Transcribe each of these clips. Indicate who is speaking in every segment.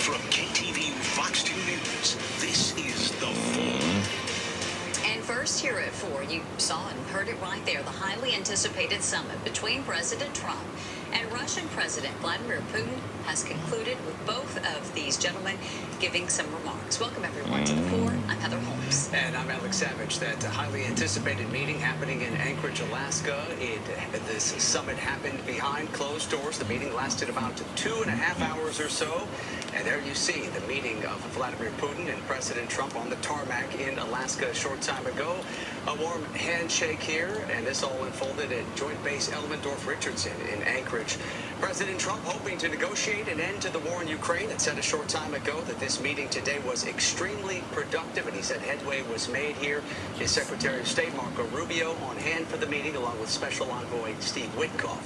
Speaker 1: From KTVU Fox 2 News, this is The Fold.
Speaker 2: And first here at 4, you saw and heard it right there, the highly anticipated summit between President Trump and Russian President Vladimir Putin has concluded, with both of these gentlemen giving some remarks. Welcome everyone to The 4. I'm Heather Holmes.
Speaker 3: And I'm Alex Savage. That highly anticipated meeting happening in Anchorage, Alaska. This summit happened behind closed doors. The meeting lasted about 2.5 hours or so. And there you see the meeting of Vladimir Putin and President Trump on the tarmac in Alaska a short time ago. A warm handshake here, and this all unfolded at Joint Base Elmendorf-Richardson in Anchorage. President Trump hoping to negotiate an end to the war in Ukraine. It said a short time ago that this meeting today was extremely productive, and he said headway was made here. His Secretary of State, Marco Rubio, on hand for the meeting, along with Special Envoy Steve Witkoff.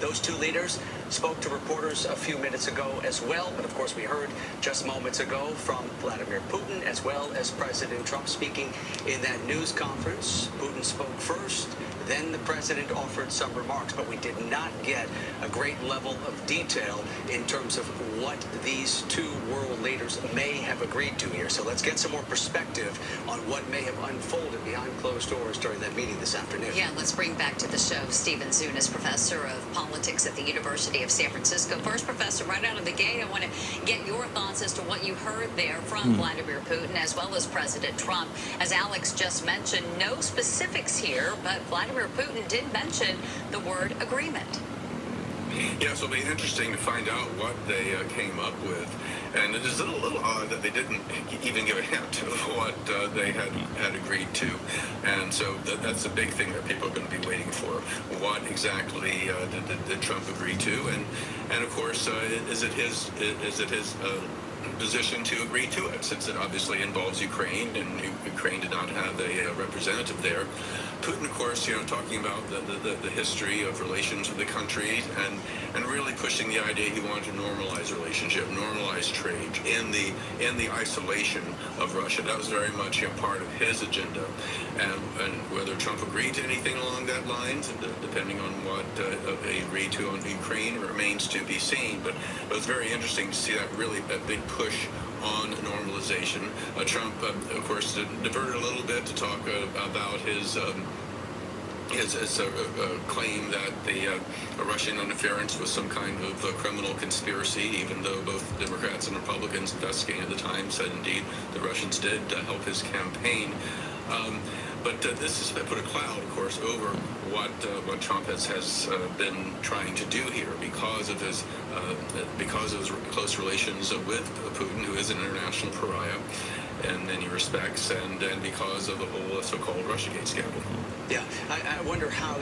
Speaker 3: Those two leaders spoke to reporters a few minutes ago as well, but of course we heard just moments ago from Vladimir Putin as well as President Trump speaking in that news conference. Putin spoke first, then the president offered some remarks, but we did not get a great level of detail in terms of what these two world leaders may have agreed to here. So let's get some more perspective on what may have unfolded behind closed doors during that meeting this afternoon.
Speaker 2: Yeah, let's bring back to the show Stephen Zunis, professor of politics at the University of San Francisco. First, Professor, right out of the gate, I want to get your thoughts as to what you heard there from Vladimir Putin as well as President Trump. As Alex just mentioned, no specifics here, but Vladimir Putin did mention the word agreement.
Speaker 4: Yes, it'll be interesting to find out what they came up with. And it is a little odd that they didn't even give a hint of what they had agreed to. And so that's the big thing that people are going to be waiting for. What exactly did Trump agree to? And of course, is it his position to agree to it, since it obviously involves Ukraine, and Ukraine did not have a representative there. Putin, of course, talking about the history of relations with the countries, and really pushing the idea he wanted to normalize relationship, normalize trade in the isolation of Russia. That was very much part of his agenda, and whether Trump agreed to anything along that lines, depending on what they agreed to on Ukraine, remains to be seen. But it was very interesting to see that big push on normalization. Trump, of course, diverted a little bit to talk about his claim that the Russian interference was some kind of criminal conspiracy, even though both Democrats and Republicans investigating at the time said indeed the Russians did help his campaign. But this has put a cloud, of course, over what Trump has been trying to do here because of his close relations with Putin, who is an international pariah in many respects, and because of the whole so-called Russiagate scandal.
Speaker 3: Yeah, I wonder how